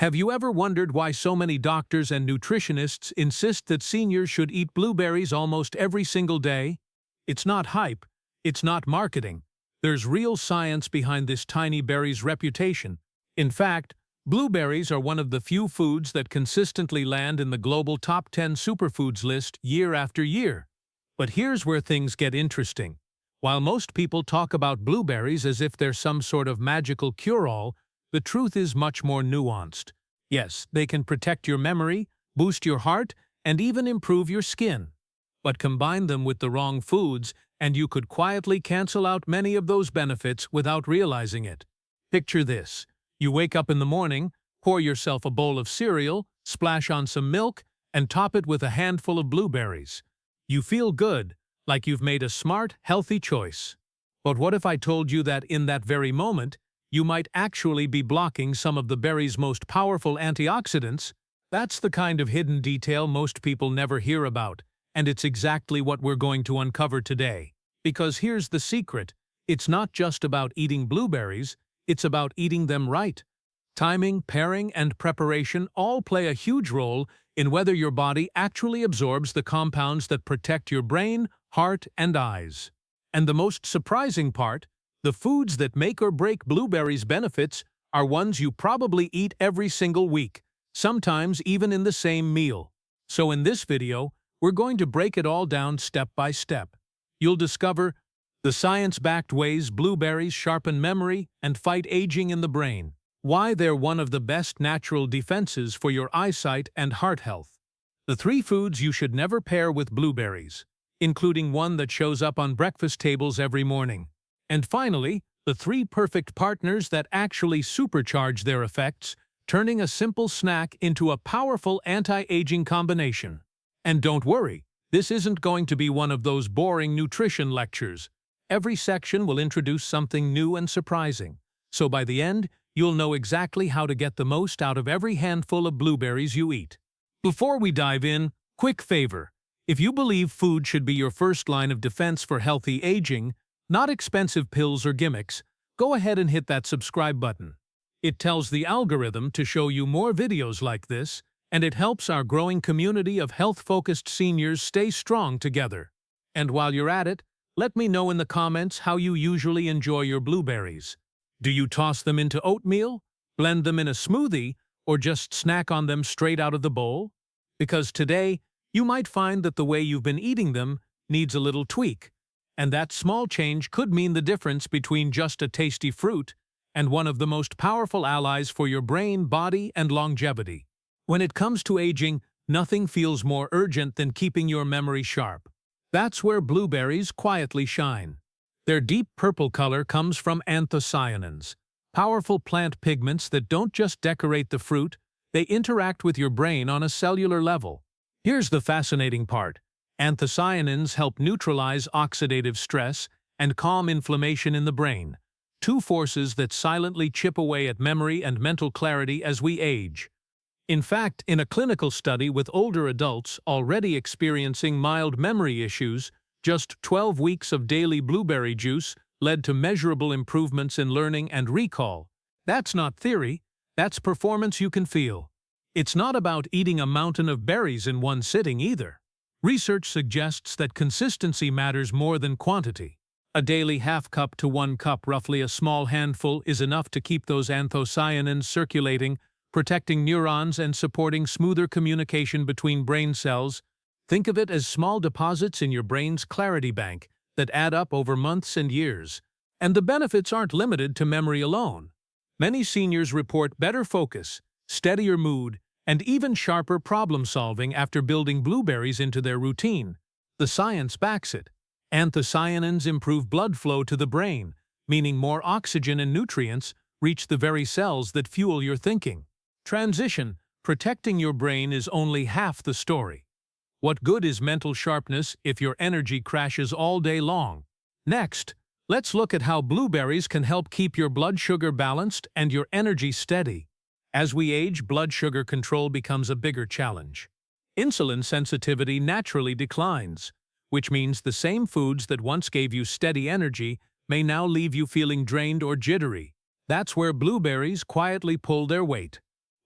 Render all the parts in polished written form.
Have you ever wondered why so many doctors and nutritionists insist that seniors should eat blueberries almost every single day? It's not hype, it's not marketing. There's real science behind this tiny berry's reputation. In fact, blueberries are one of the few foods that consistently land in the global top 10 superfoods list year after year. But here's where things get interesting. While most people talk about blueberries as if they're some sort of magical cure-all, the truth is much more nuanced. Yes, they can protect your memory, boost your heart, and even improve your skin. But combine them with the wrong foods, and you could quietly cancel out many of those benefits without realizing it. Picture this. You wake up in the morning, pour yourself a bowl of cereal, splash on some milk, and top it with a handful of blueberries. You feel good, like you've made a smart, healthy choice. But what if I told you that in that very moment, you might actually be blocking some of the berry's most powerful antioxidants? That's the kind of hidden detail most people never hear about, and it's exactly what we're going to uncover today. Because here's the secret, it's not just about eating blueberries, it's about eating them right. Timing, pairing, and preparation all play a huge role in whether your body actually absorbs the compounds that protect your brain, heart, and eyes. And the most surprising part, the foods that make or break blueberries' benefits are ones you probably eat every single week, sometimes even in the same meal. So in this video, we're going to break it all down step by step. You'll discover the science-backed ways blueberries sharpen memory and fight aging in the brain, why they're one of the best natural defenses for your eyesight and heart health, the 3 foods you should never pair with blueberries, including one that shows up on breakfast tables every morning. And finally, the 3 perfect partners that actually supercharge their effects, turning a simple snack into a powerful anti-aging combination. And don't worry, this isn't going to be one of those boring nutrition lectures. Every section will introduce something new and surprising, so by the end, you'll know exactly how to get the most out of every handful of blueberries you eat. Before we dive in, quick favor. If you believe food should be your first line of defense for healthy aging, not expensive pills or gimmicks, go ahead and hit that subscribe button. It tells the algorithm to show you more videos like this, and it helps our growing community of health-focused seniors stay strong together. And while you're at it, let me know in the comments how you usually enjoy your blueberries. Do you toss them into oatmeal, blend them in a smoothie, or just snack on them straight out of the bowl? Because today, you might find that the way you've been eating them needs a little tweak. And that small change could mean the difference between just a tasty fruit and one of the most powerful allies for your brain, body, and longevity. When it comes to aging, nothing feels more urgent than keeping your memory sharp. That's where blueberries quietly shine. Their deep purple color comes from anthocyanins, powerful plant pigments that don't just decorate the fruit, they interact with your brain on a cellular level. Here's the fascinating part. Anthocyanins help neutralize oxidative stress and calm inflammation in the brain, 2 forces that silently chip away at memory and mental clarity as we age. In fact, in a clinical study with older adults already experiencing mild memory issues, just 12 weeks of daily blueberry juice led to measurable improvements in learning and recall. That's not theory, that's performance you can feel. It's not about eating a mountain of berries in one sitting either. Research suggests that consistency matters more than quantity. A daily half cup to 1 cup, roughly a small handful, is enough to keep those anthocyanins circulating, protecting neurons and supporting smoother communication between brain cells. Think of it as small deposits in your brain's clarity bank that add up over months and years. And the benefits aren't limited to memory alone. Many seniors report better focus, steadier mood, and even sharper problem-solving after building blueberries into their routine. The science backs it. Anthocyanins improve blood flow to the brain, meaning more oxygen and nutrients reach the very cells that fuel your thinking. Transition, protecting your brain is only half the story. What good is mental sharpness if your energy crashes all day long? Next, let's look at how blueberries can help keep your blood sugar balanced and your energy steady. As we age, blood sugar control becomes a bigger challenge. Insulin sensitivity naturally declines, which means the same foods that once gave you steady energy may now leave you feeling drained or jittery. That's where blueberries quietly pull their weight.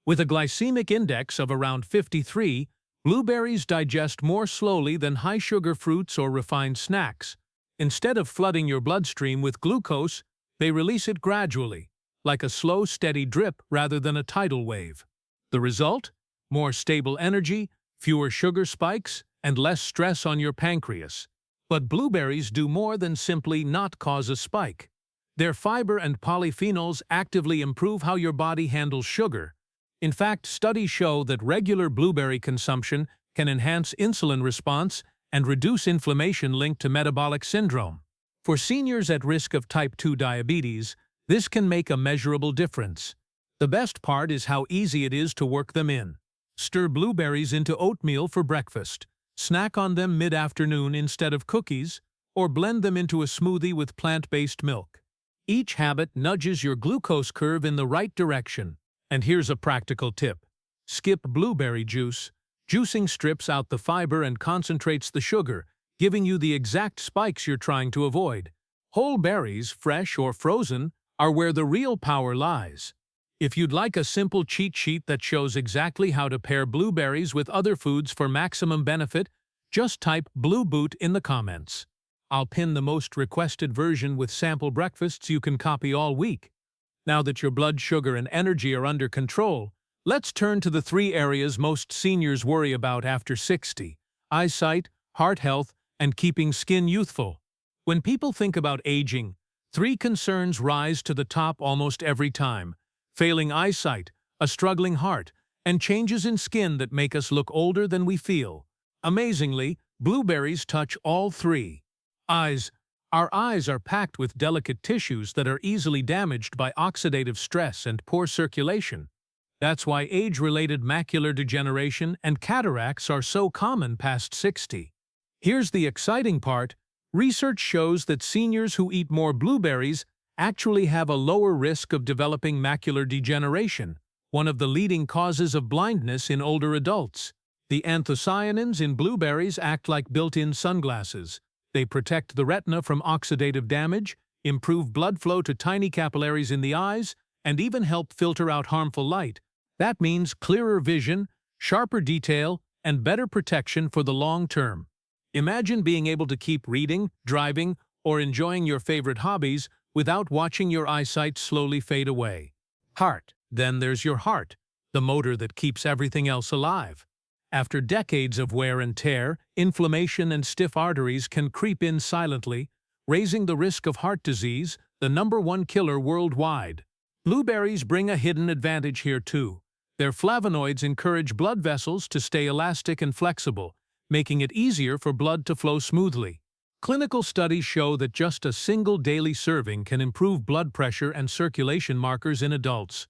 With a glycemic index of around 53, blueberries digest more slowly than high-sugar fruits or refined snacks. Instead of flooding your bloodstream with glucose, they release it gradually, like a slow, steady drip rather than a tidal wave. The result? More stable energy, fewer sugar spikes, and less stress on your pancreas. But blueberries do more than simply not cause a spike. Their fiber and polyphenols actively improve how your body handles sugar. In fact, studies show that regular blueberry consumption can enhance insulin response and reduce inflammation linked to metabolic syndrome. For seniors at risk of type 2 diabetes, this can make a measurable difference. The best part is how easy it is to work them in. Stir blueberries into oatmeal for breakfast, snack on them mid-afternoon instead of cookies, or blend them into a smoothie with plant-based milk. Each habit nudges your glucose curve in the right direction. And here's a practical tip. Skip blueberry juice. Juicing strips out the fiber and concentrates the sugar, giving you the exact spikes you're trying to avoid. Whole berries, fresh or frozen, are where the real power lies. If you'd like a simple cheat sheet that shows exactly how to pair blueberries with other foods for maximum benefit, just type Blue Boot in the comments. I'll pin the most requested version with sample breakfasts you can copy all week. Now that your blood sugar and energy are under control, let's turn to the 3 areas most seniors worry about after 60: eyesight, heart health, and keeping skin youthful. When people think about aging, 3 concerns rise to the top almost every time: failing eyesight, a struggling heart, and changes in skin that make us look older than we feel. Amazingly, blueberries touch all 3. Eyes. Our eyes are packed with delicate tissues that are easily damaged by oxidative stress and poor circulation. That's why age-related macular degeneration and cataracts are so common past 60. Here's the exciting part. Research shows that seniors who eat more blueberries actually have a lower risk of developing macular degeneration, one of the leading causes of blindness in older adults. The anthocyanins in blueberries act like built-in sunglasses. They protect the retina from oxidative damage, improve blood flow to tiny capillaries in the eyes, and even help filter out harmful light. That means clearer vision, sharper detail, and better protection for the long term. Imagine being able to keep reading, driving, or enjoying your favorite hobbies without watching your eyesight slowly fade away. Heart. Then there's your heart, the motor that keeps everything else alive. After decades of wear and tear, inflammation and stiff arteries can creep in silently, raising the risk of heart disease, the #1 killer worldwide. Blueberries bring a hidden advantage here too. Their flavonoids encourage blood vessels to stay elastic and flexible, making it easier for blood to flow smoothly. Clinical studies show that just a single daily serving can improve blood pressure and circulation markers in adults.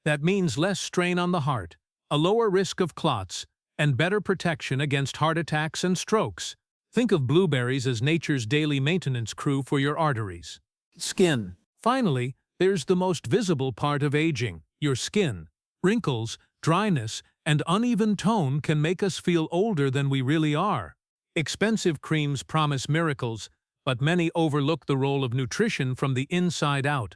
That means less strain on the heart, a lower risk of clots, and better protection against heart attacks and strokes. Think of blueberries as nature's daily maintenance crew for your arteries. Skin. Finally, there's the most visible part of aging, your skin. Wrinkles, dryness, and uneven tone can make us feel older than we really are. Expensive creams promise miracles, but many overlook the role of nutrition from the inside out.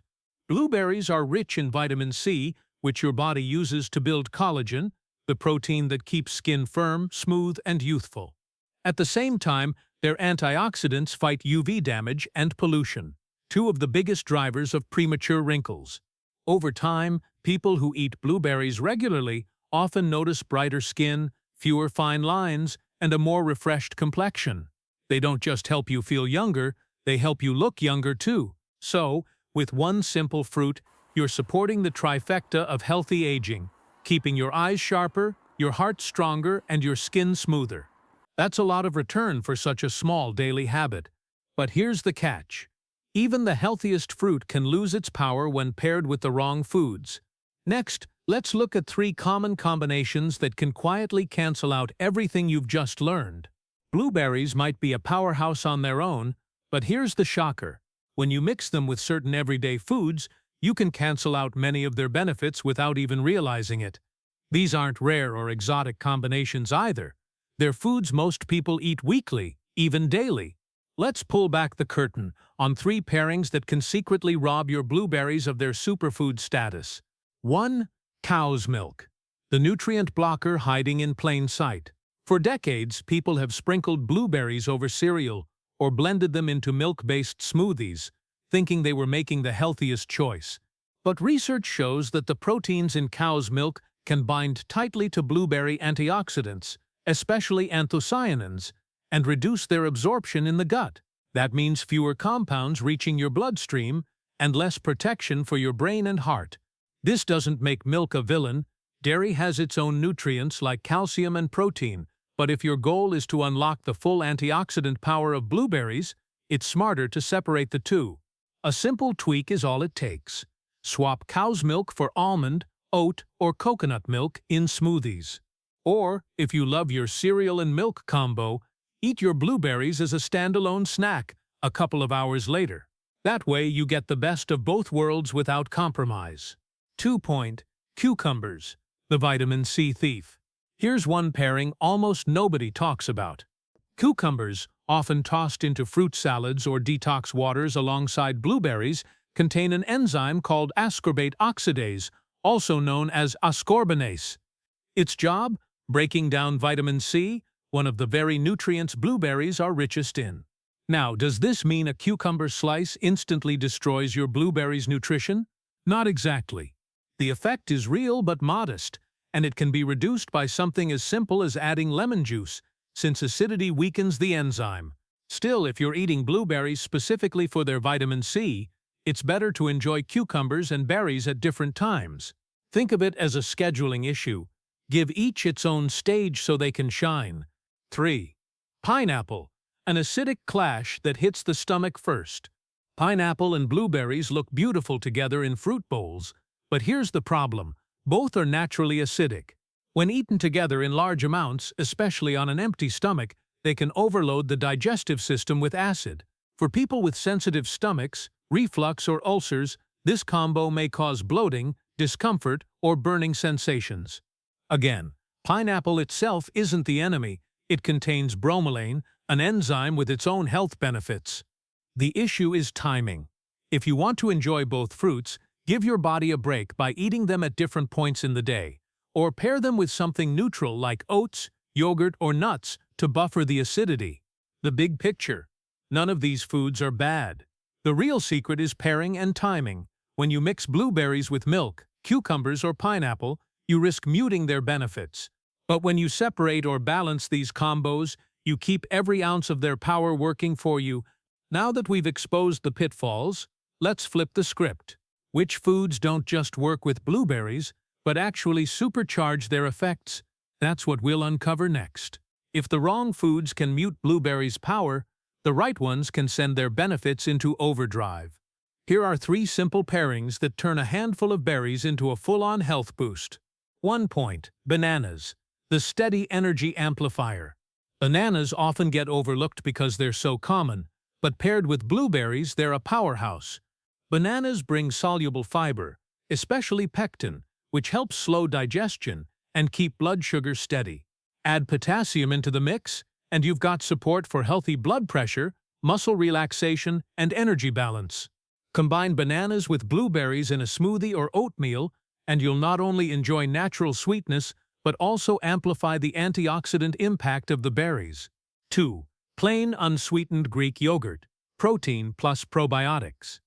Blueberries are rich in vitamin C, which your body uses to build collagen, the protein that keeps skin firm, smooth, and youthful. At the same time, their antioxidants fight UV damage and pollution, 2 of the biggest drivers of premature wrinkles. Over time, people who eat blueberries regularly often notice brighter skin, fewer fine lines, and a more refreshed complexion. They don't just help you feel younger, they help you look younger too. So, with one simple fruit, you're supporting the trifecta of healthy aging, keeping your eyes sharper, your heart stronger, and your skin smoother. That's a lot of return for such a small daily habit. But here's the catch. Even the healthiest fruit can lose its power when paired with the wrong foods. Next, let's look at 3 common combinations that can quietly cancel out everything you've just learned. Blueberries might be a powerhouse on their own, but here's the shocker. When you mix them with certain everyday foods, you can cancel out many of their benefits without even realizing it. These aren't rare or exotic combinations either. They're foods most people eat weekly, even daily. Let's pull back the curtain on 3 pairings that can secretly rob your blueberries of their superfood status. 1. Cow's milk. the nutrient blocker hiding in plain sight. For decades, people have sprinkled blueberries over cereal or blended them into milk-based smoothies, thinking they were making the healthiest choice. But research shows that the proteins in cow's milk can bind tightly to blueberry antioxidants, especially anthocyanins, and reduce their absorption in the gut. That means fewer compounds reaching your bloodstream and less protection for your brain and heart. This doesn't make milk a villain. Dairy has its own nutrients like calcium and protein, but if your goal is to unlock the full antioxidant power of blueberries, it's smarter to separate the two. A simple tweak is all it takes. Swap cow's milk for almond, oat, or coconut milk in smoothies. Or, if you love your cereal and milk combo, eat your blueberries as a standalone snack a couple of hours later. That way you get the best of both worlds without compromise. 2. Cucumbers, the vitamin C thief. Here's one pairing almost nobody talks about. Cucumbers, often tossed into fruit salads or detox waters alongside blueberries, contain an enzyme called ascorbate oxidase, also known as ascorbinase. Its job? Breaking down vitamin C, one of the very nutrients blueberries are richest in. Now, does this mean a cucumber slice instantly destroys your blueberry's nutrition? Not exactly. The effect is real but modest, and it can be reduced by something as simple as adding lemon juice, since acidity weakens the enzyme. Still, if you're eating blueberries specifically for their vitamin C, it's better to enjoy cucumbers and berries at different times. Think of it as a scheduling issue. Give each its own stage so they can shine. 3. Pineapple, an acidic clash that hits the stomach first. Pineapple and blueberries look beautiful together in fruit bowls, but here's the problem. Both are naturally acidic. When eaten together in large amounts, especially on an empty stomach, they can overload the digestive system with acid. For people with sensitive stomachs, reflux or ulcers, this combo may cause bloating, discomfort, or burning sensations. Again, pineapple itself isn't the enemy. It contains bromelain, an enzyme with its own health benefits. The issue is timing. If you want to enjoy both fruits, give your body a break by eating them at different points in the day, or pair them with something neutral like oats, yogurt, or nuts to buffer the acidity. The big picture. None of these foods are bad. The real secret is pairing and timing. When you mix blueberries with milk, cucumbers, or pineapple, you risk muting their benefits. But when you separate or balance these combos, you keep every ounce of their power working for you. Now that we've exposed the pitfalls, let's flip the script. Which foods don't just work with blueberries, but actually supercharge their effects? That's what we'll uncover next. If the wrong foods can mute blueberries' power, the right ones can send their benefits into overdrive. Here are 3 simple pairings that turn a handful of berries into a full-on health boost. 1. Bananas, the steady energy amplifier. Bananas often get overlooked because they're so common, but paired with blueberries, they're a powerhouse. Bananas bring soluble fiber, especially pectin, which helps slow digestion and keep blood sugar steady. Add potassium into the mix, and you've got support for healthy blood pressure, muscle relaxation, and energy balance. Combine bananas with blueberries in a smoothie or oatmeal, and you'll not only enjoy natural sweetness, but also amplify the antioxidant impact of the berries. 2. Plain unsweetened Greek yogurt, protein plus probiotics.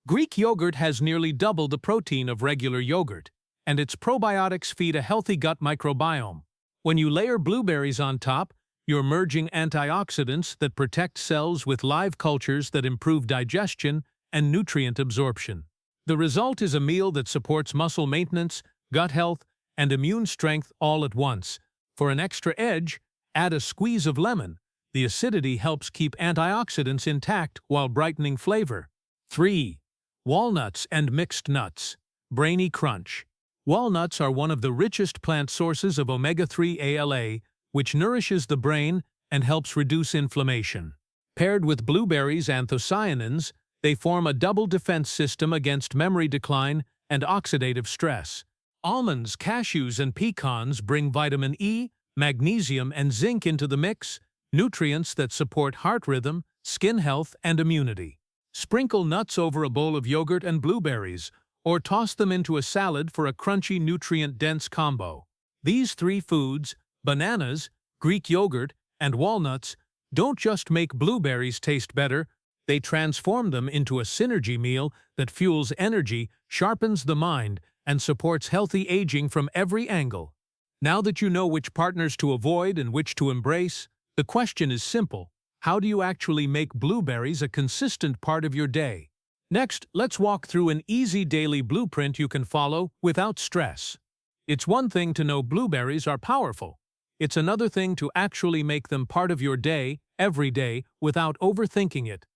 Greek yogurt has nearly double the protein of regular yogurt, and its probiotics feed a healthy gut microbiome. When you layer blueberries on top, you're merging antioxidants that protect cells with live cultures that improve digestion and nutrient absorption. The result is a meal that supports muscle maintenance, gut health, and immune strength all at once. For an extra edge, add a squeeze of lemon. The acidity helps keep antioxidants intact while brightening flavor. 3. Walnuts and mixed nuts. Brainy crunch. Walnuts are one of the richest plant sources of omega-3 ALA, which nourishes the brain and helps reduce inflammation. Paired with blueberries' anthocyanins, they form a double defense system against memory decline and oxidative stress. Almonds, cashews, and pecans bring vitamin E, magnesium, and zinc into the mix, nutrients that support heart rhythm, skin health, and immunity. Sprinkle nuts over a bowl of yogurt and blueberries, or toss them into a salad for a crunchy, nutrient-dense combo. These three foods, bananas, Greek yogurt, and walnuts, don't just make blueberries taste better, they transform them into a synergy meal that fuels energy, sharpens the mind, and supports healthy aging from every angle. Now that you know which partners to avoid and which to embrace, the question is simple. How do you actually make blueberries a consistent part of your day? Next, let's walk through an easy daily blueprint you can follow without stress. It's one thing to know blueberries are powerful. It's another thing to actually make them part of your day, every day, without overthinking it.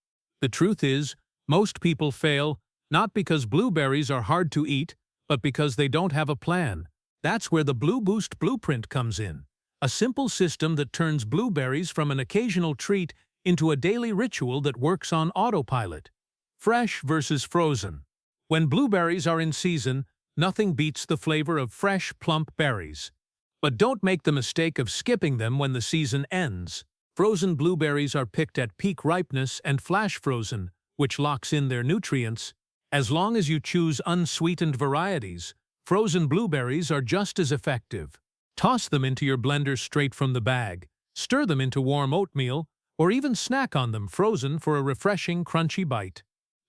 The truth is, most people fail, not because blueberries are hard to eat, but because they don't have a plan. That's where the Blue Boost Blueprint comes in. A simple system that turns blueberries from an occasional treat into a daily ritual that works on autopilot. Fresh versus frozen. When blueberries are in season, nothing beats the flavor of fresh, plump berries. But don't make the mistake of skipping them when the season ends. Frozen blueberries are picked at peak ripeness and flash frozen, which locks in their nutrients. As long as you choose unsweetened varieties, frozen blueberries are just as effective. Toss them into your blender straight from the bag, stir them into warm oatmeal, or even snack on them frozen for a refreshing, crunchy bite.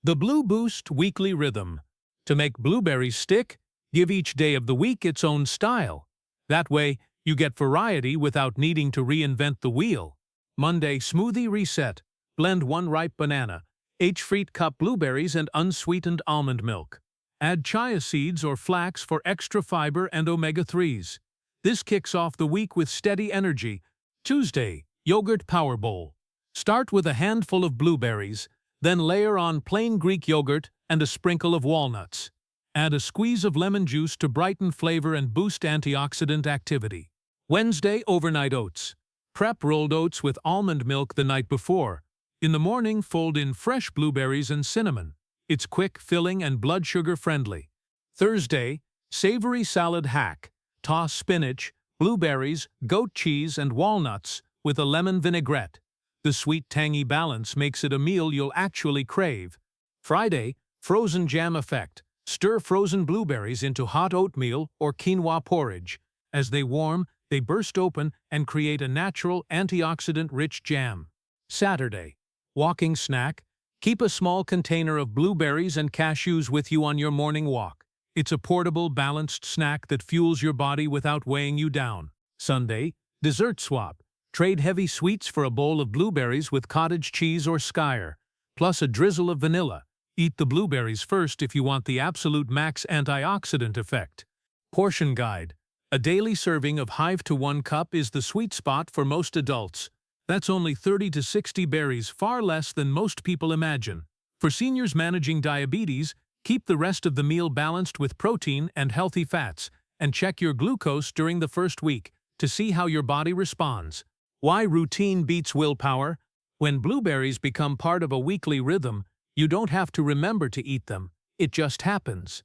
The Blue Boost Weekly Rhythm. To make blueberries stick, give each day of the week its own style. That way, you get variety without needing to reinvent the wheel. Monday Smoothie Reset. Blend 1 ripe banana, H-Fruit cup blueberries and unsweetened almond milk. Add chia seeds or flax for extra fiber and omega-3s. This kicks off the week with steady energy. Tuesday, Yogurt Power Bowl. Start with a handful of blueberries, then layer on plain Greek yogurt and a sprinkle of walnuts. Add a squeeze of lemon juice to brighten flavor and boost antioxidant activity. Wednesday, Overnight Oats. Prep rolled oats with almond milk the night before. In the morning, fold in fresh blueberries and cinnamon. It's quick, filling, and blood sugar friendly. Thursday, Savory Salad Hack. Toss spinach, blueberries, goat cheese, and walnuts with a lemon vinaigrette. The sweet-tangy balance makes it a meal you'll actually crave. Friday, Frozen Jam Effect. Stir frozen blueberries into hot oatmeal or quinoa porridge. As they warm, they burst open and create a natural, antioxidant-rich jam. Saturday, Walking Snack. Keep a small container of blueberries and cashews with you on your morning walk. It's a portable, balanced snack that fuels your body without weighing you down. Sunday, Dessert Swap. Trade heavy sweets for a bowl of blueberries with cottage cheese or skyr, plus a drizzle of vanilla. Eat the blueberries first if you want the absolute max antioxidant effect. Portion Guide. A daily serving of 5 to 1 cup is the sweet spot for most adults. That's only 30 to 60 berries, far less than most people imagine. For seniors managing diabetes, keep the rest of the meal balanced with protein and healthy fats, and check your glucose during the first week to see how your body responds. Why routine beats willpower? When blueberries become part of a weekly rhythm, you don't have to remember to eat them. It just happens.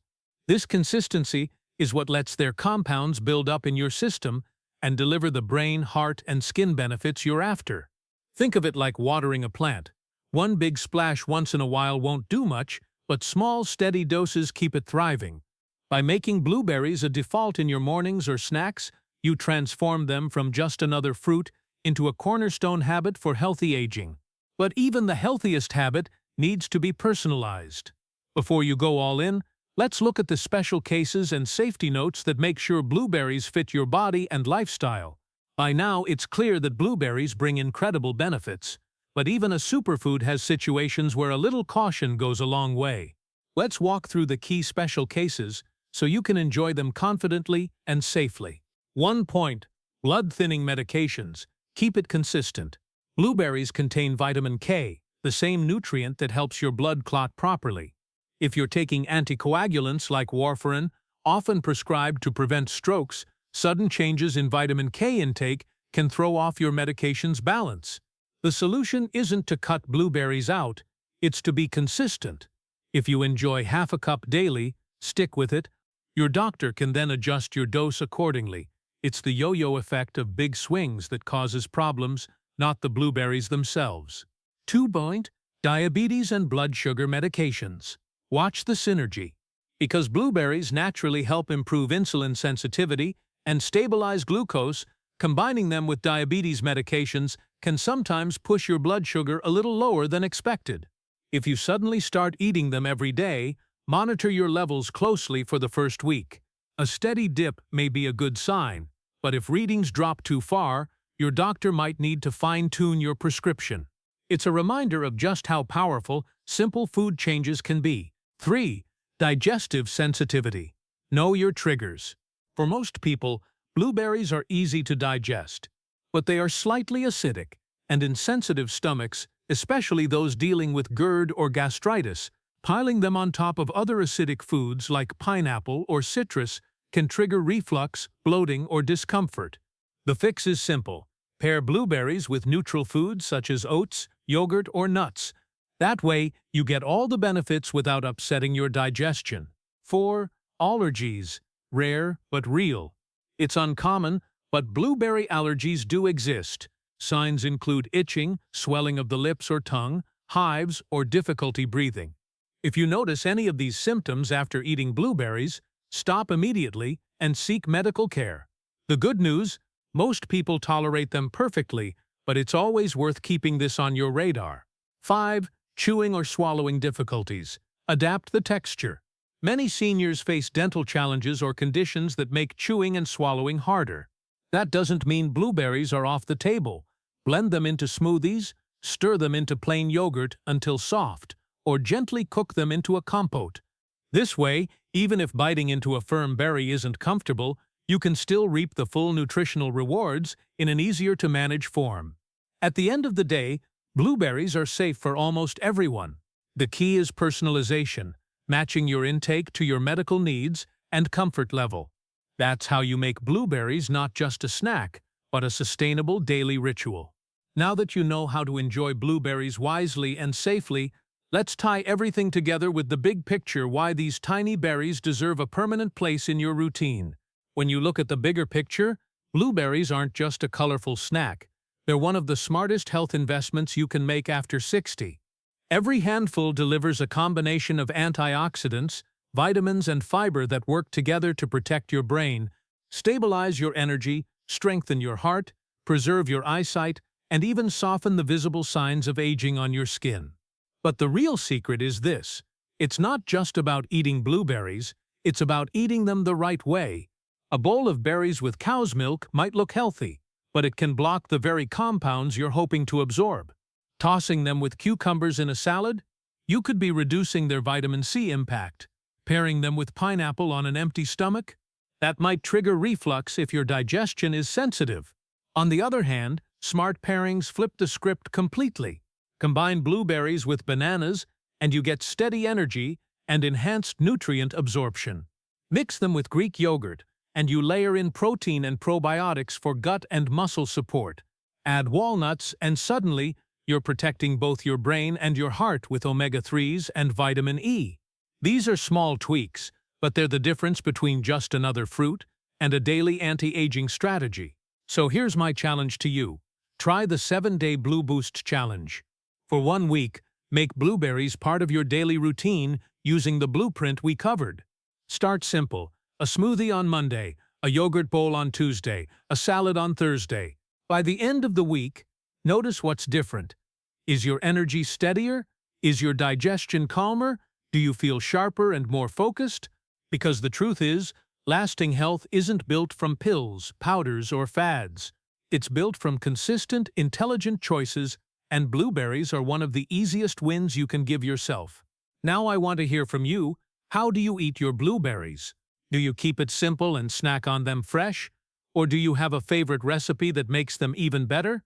This consistency is what lets their compounds build up in your system and deliver the brain, heart, and skin benefits you're after. Think of it like watering a plant. One big splash once in a while won't do much, but small, steady doses keep it thriving. By making blueberries a default in your mornings or snacks, you transform them from just another fruit into a cornerstone habit for healthy aging. But even the healthiest habit needs to be personalized. Before you go all in, let's look at the special cases and safety notes that make sure blueberries fit your body and lifestyle. By now, it's clear that blueberries bring incredible benefits. But even a superfood has situations where a little caution goes a long way. Let's walk through the key special cases so you can enjoy them confidently and safely. 1 point. Blood-thinning medications. Keep it consistent. Blueberries contain vitamin K, the same nutrient that helps your blood clot properly. If you're taking anticoagulants like warfarin, often prescribed to prevent strokes, sudden changes in vitamin K intake can throw off your medication's balance. The solution isn't to cut blueberries out, it's to be consistent. If you enjoy half a cup daily, stick with it. Your doctor can then adjust your dose accordingly. It's the yo-yo effect of big swings that causes problems, not the blueberries themselves. 2 point. Diabetes and blood sugar medications. Watch the synergy. Because blueberries naturally help improve insulin sensitivity and stabilize glucose. Combining them with diabetes medications can sometimes push your blood sugar a little lower than expected. If you suddenly start eating them every day, monitor your levels closely for the first week. A steady dip may be a good sign, but if readings drop too far, your doctor might need to fine-tune your prescription. It's a reminder of just how powerful simple food changes can be. 3. Digestive sensitivity. Know your triggers. For most people, blueberries are easy to digest, but they are slightly acidic, and in sensitive stomachs, especially those dealing with GERD or gastritis, piling them on top of other acidic foods like pineapple or citrus can trigger reflux, bloating, or discomfort. The fix is simple. Pair blueberries with neutral foods such as oats, yogurt, or nuts. That way, you get all the benefits without upsetting your digestion. 4. Allergies. Rare but real. It's uncommon, but blueberry allergies do exist. Signs include itching, swelling of the lips or tongue, hives, or difficulty breathing. If you notice any of these symptoms after eating blueberries, stop immediately and seek medical care. The good news: most people tolerate them perfectly, but it's always worth keeping this on your radar. 5. Chewing or swallowing difficulties. Adapt the texture. Many seniors face dental challenges or conditions that make chewing and swallowing harder. That doesn't mean blueberries are off the table. Blend them into smoothies, stir them into plain yogurt until soft, or gently cook them into a compote. This way, even if biting into a firm berry isn't comfortable, you can still reap the full nutritional rewards in an easier-to-manage form. At the end of the day, blueberries are safe for almost everyone. The key is personalization, matching your intake to your medical needs and comfort level. That's how you make blueberries not just a snack, but a sustainable daily ritual. Now that you know how to enjoy blueberries wisely and safely, let's tie everything together with the big picture: why these tiny berries deserve a permanent place in your routine. When you look at the bigger picture, blueberries aren't just a colorful snack. They're one of the smartest health investments you can make after 60. Every handful delivers a combination of antioxidants, vitamins, and fiber that work together to protect your brain, stabilize your energy, strengthen your heart, preserve your eyesight, and even soften the visible signs of aging on your skin. But the real secret is this: it's not just about eating blueberries, it's about eating them the right way. A bowl of berries with cow's milk might look healthy, but it can block the very compounds you're hoping to absorb. Tossing them with cucumbers in a salad? You could be reducing their vitamin C impact. Pairing them with pineapple on an empty stomach? That might trigger reflux if your digestion is sensitive. On the other hand, smart pairings flip the script completely. Combine blueberries with bananas, and you get steady energy and enhanced nutrient absorption. Mix them with Greek yogurt, and you layer in protein and probiotics for gut and muscle support. Add walnuts, and suddenly, you're protecting both your brain and your heart with omega-3s and vitamin E. These are small tweaks, but they're the difference between just another fruit and a daily anti-aging strategy. So here's my challenge to you. Try the 7-Day Blue Boost Challenge. For 1 week, make blueberries part of your daily routine using the blueprint we covered. Start simple: a smoothie on Monday, a yogurt bowl on Tuesday, a salad on Thursday. By the end of the week, notice what's different. Is your energy steadier? Is your digestion calmer? Do you feel sharper and more focused? Because the truth is, lasting health isn't built from pills, powders, or fads. It's built from consistent, intelligent choices, and blueberries are one of the easiest wins you can give yourself. Now I want to hear from you. How do you eat your blueberries? Do you keep it simple and snack on them fresh? Or do you have a favorite recipe that makes them even better?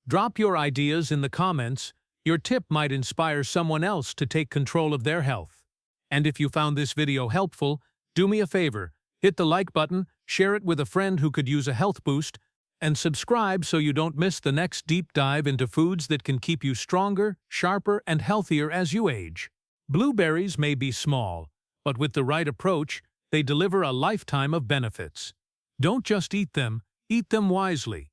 Drop your ideas in the comments. Your tip might inspire someone else to take control of their health. And if you found this video helpful, do me a favor: hit the like button, share it with a friend who could use a health boost, and subscribe so you don't miss the next deep dive into foods that can keep you stronger, sharper, and healthier as you age. Blueberries may be small, but with the right approach, they deliver a lifetime of benefits. Don't just eat them wisely.